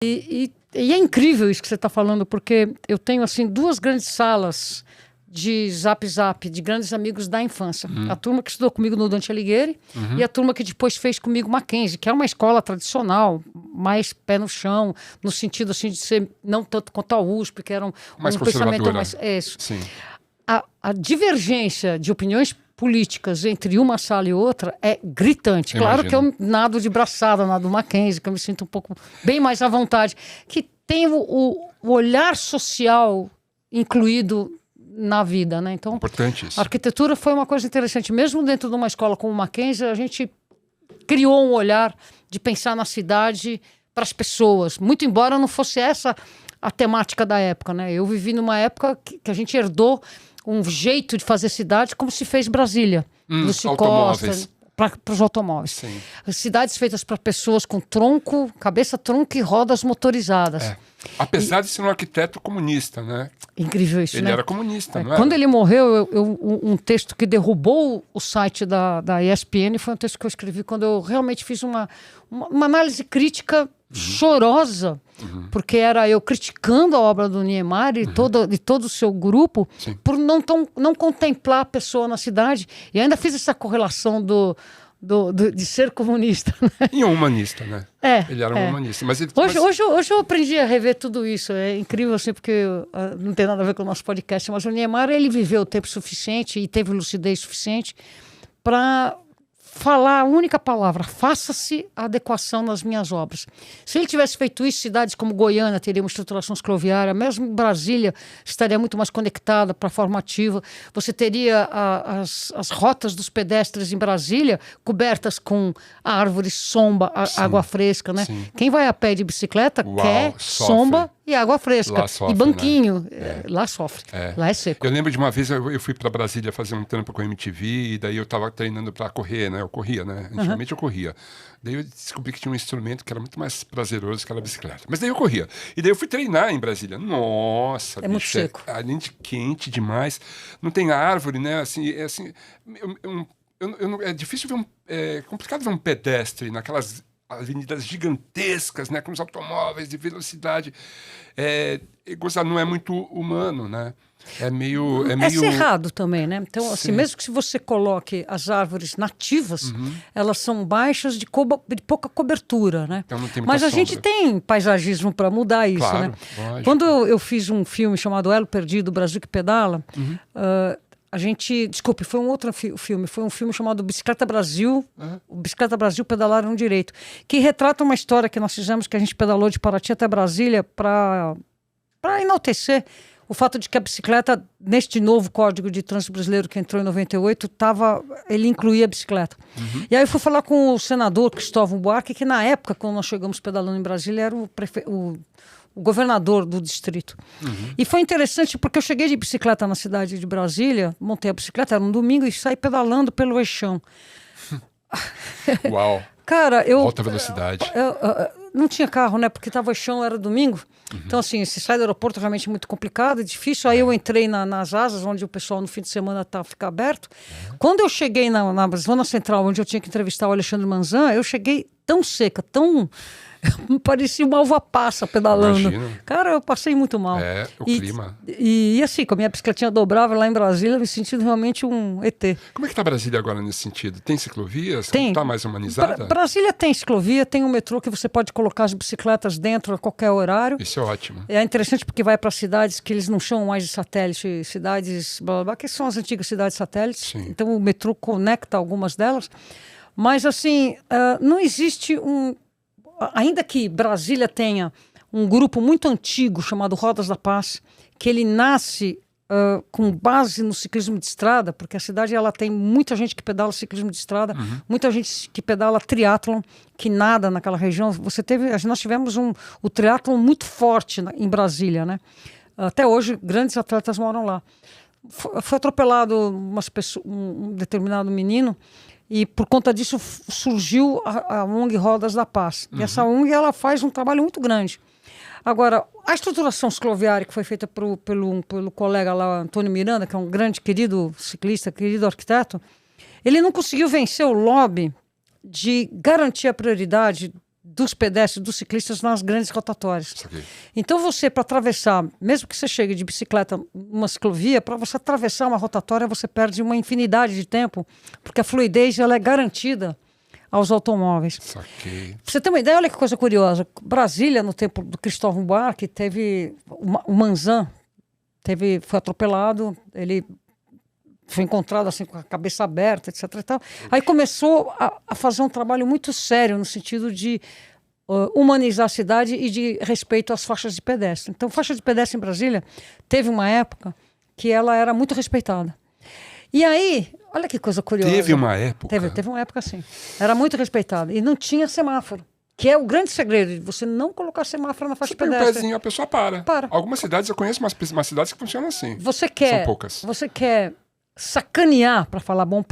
E é incrível isso que você está falando, porque eu tenho assim 2 grandes salas de Zap Zap, de grandes amigos da infância. A turma que estudou comigo no Dante Alighieri e a turma que depois fez comigo Mackenzie, que é uma escola tradicional, mais pé no chão, no sentido assim de ser não tanto quanto a USP, que era um pensamento mais... Sim. A divergência de opiniões políticas entre uma sala e outra é gritante. Claro que eu nado de braçada, nado do Mackenzie, que eu me sinto um pouco bem mais à vontade, que tem o olhar social incluído na vida, né? Então, importante isso. A arquitetura foi uma coisa interessante. Mesmo dentro de uma escola como o Mackenzie, a gente criou um olhar de pensar na cidade para as pessoas. Muito embora não fosse essa a temática da época, né? Eu vivi numa época que a gente herdou um jeito de fazer cidade como se fez Brasília. Automóveis. Para os automóveis. Sim. Cidades feitas para pessoas com tronco, cabeça, tronco e rodas motorizadas. Apesar de ser um arquiteto comunista, né? Incrível isso, ele né? Ele era comunista, não é? Quando ele morreu, um texto que derrubou o site da ESPN foi um texto que eu escrevi quando eu realmente fiz uma análise crítica chorosa, porque era eu criticando a obra do Niemeyer e todo o seu grupo por não contemplar a pessoa na cidade. E ainda fiz essa correlação de ser comunista. Né? E um humanista, né? Ele era um humanista. Mas hoje eu aprendi a rever tudo isso. É incrível, assim, porque não tem nada a ver com o nosso podcast, mas o Niemeyer, ele viveu o tempo suficiente e teve lucidez suficiente para falar a única palavra: faça-se a adequação nas minhas obras. Se ele tivesse feito isso, cidades como Goiânia teriam uma estruturação cicloviária, mesmo Brasília estaria muito mais conectada para a forma ativa. Você teria as rotas dos pedestres em Brasília cobertas com árvores, sombra, água fresca, né? Sim. Quem vai a pé de bicicleta quer sombra e água fresca. Sofre, e banquinho. né? Lá sofre. Lá é seco. Eu lembro de uma vez eu fui para Brasília fazer um trampo com a MTV e daí eu estava treinando para correr, né? Eu corria, né? Antigamente eu corria. Daí eu descobri que tinha um instrumento que era muito mais prazeroso que a bicicleta. Mas daí eu corria. E daí eu fui treinar em Brasília. Nossa, bicho, muito seco. Além de quente demais. Não tem árvore, né? Assim, é difícil ver é complicado ver um pedestre naquelas avenidas gigantescas, né? Com os automóveis de velocidade. Não é muito humano, né? É meio cerrado também, né? Então, assim, mesmo que se você coloque as árvores nativas, elas são baixas de pouca cobertura, né? Então não tem muita Mas a sombra. gente tem paisagismo para mudar isso, claro, né? Lógico. Quando eu fiz um filme chamado Elo Perdido, Brasil que Pedala, foi um outro filme, foi um filme chamado Bicicleta Brasil, o Bicicleta Brasil Pedalaram Direito, que retrata uma história que nós fizemos, que a gente pedalou de Paraty até Brasília para enaltecer o fato de que a bicicleta, neste novo Código de Trânsito Brasileiro que entrou em 98, ele incluía a bicicleta. E aí eu fui falar com o senador Cristóvão Buarque, que na época, quando nós chegamos pedalando em Brasília, era o governador do distrito. E foi interessante porque eu cheguei de bicicleta na cidade de Brasília, montei a bicicleta, era um domingo, e saí pedalando pelo Eixão. Uau! Cara, alta velocidade. Não tinha carro, né? Porque tava chão, era domingo. Então, assim, se sai do aeroporto realmente muito complicado, é difícil. Aí eu entrei nas asas, onde o pessoal no fim de semana fica aberto. Quando eu cheguei na zona central, onde eu tinha que entrevistar o Alexandre Manzan, eu cheguei tão seca, tão... parecia uma uva passa pedalando. Imagina. Cara, eu passei muito mal. O clima. E assim, com a minha bicicletinha dobrável lá em Brasília, me sentindo realmente um ET. Como é que tá Brasília agora nesse sentido? Tem ciclovias? Tem. Tá mais humanizada? Brasília tem ciclovia, tem um metrô que você pode colocar as bicicletas dentro a qualquer horário. Isso é ótimo. É interessante porque vai para cidades que eles não chamam mais de satélite, cidades blá, blá, blá, que são as antigas cidades satélites. Sim. Então o metrô conecta algumas delas. Mas assim, não existe ainda que Brasília tenha um grupo muito antigo chamado Rodas da Paz, que ele nasce com base no ciclismo de estrada, porque a cidade ela tem muita gente que pedala ciclismo de estrada, muita gente que pedala triatlon, que nada naquela região. Nós tivemos o triatlon muito forte em Brasília, né? Até hoje, grandes atletas moram lá. Foi atropelado um determinado menino, e por conta disso surgiu a ONG Rodas da Paz. E essa ONG ela faz um trabalho muito grande. Agora, a estruturação cicloviária que foi feita pelo colega lá, Antônio Miranda, que é um grande, querido ciclista, querido arquiteto, ele não conseguiu vencer o lobby de garantir a prioridade dos pedestres, dos ciclistas nas grandes rotatórias. Isso aqui. Então você, para atravessar, mesmo que você chegue de bicicleta uma ciclovia, para você atravessar uma rotatória, você perde uma infinidade de tempo, porque a fluidez ela é garantida aos automóveis. Saquei. Pra você ter uma ideia, olha que coisa curiosa. Brasília, no tempo do Cristóvão Buarque, teve o Manzan, foi atropelado, ele foi encontrado assim com a cabeça aberta, etc. E tal. Aí começou a fazer um trabalho muito sério no sentido de humanizar a cidade e de respeito às faixas de pedestre. Então, faixa de pedestre em Brasília teve uma época que ela era muito respeitada. E aí, olha que coisa curiosa. Teve uma época? Teve uma época, sim. Era muito respeitada. E não tinha semáforo. Que é o grande segredo de você não colocar semáforo na faixa de pedestre. Um pezinho, a pessoa para. Para. Algumas cidades, eu conheço umas cidades que funcionam assim. São poucas. Você quer sacanear, para falar bom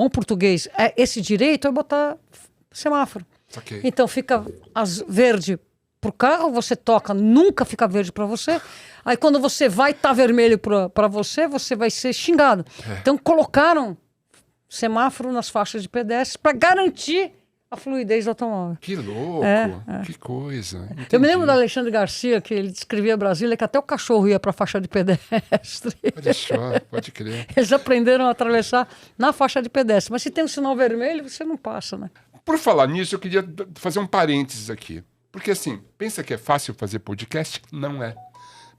português, esse direito é botar semáforo. Saquei. Então fica verde pro carro, você toca, nunca fica verde para você. Aí quando você vai tá vermelho para você, você vai ser xingado. Então colocaram semáforo nas faixas de pedestre para garantir a fluidez do automóvel. Que louco, que coisa. Entendi. Eu me lembro do Alexandre Garcia, que ele descrevia Brasília, que até o cachorro ia para a faixa de pedestre. Olha só, pode crer. Eles aprenderam a atravessar na faixa de pedestre. Mas se tem um sinal vermelho, você não passa, né? Por falar nisso, eu queria fazer um parênteses aqui. Porque assim, pensa que é fácil fazer podcast? Não é.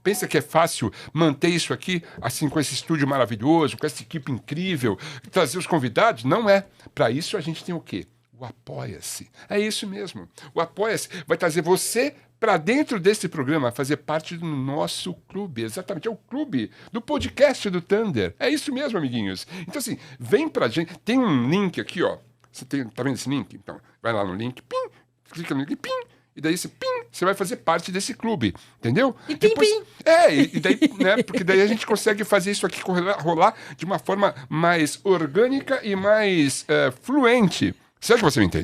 Pensa que é fácil manter isso aqui, assim, com esse estúdio maravilhoso, com essa equipe incrível, trazer os convidados? Não é. Para isso a gente tem o quê? O Apoia-se. É isso mesmo. O Apoia-se vai trazer você para dentro desse programa, fazer parte do nosso clube. Exatamente, é o clube do podcast do Thunder. É isso mesmo, amiguinhos. Então, assim, vem pra gente. Tem um link aqui, ó. Você tá vendo esse link? Então, vai lá no link, pim, clica no link, pim, e daí você vai fazer parte desse clube, entendeu? E pim. E daí, né, porque daí a gente consegue fazer isso aqui rolar de uma forma mais orgânica e mais fluente. Será que você me entende?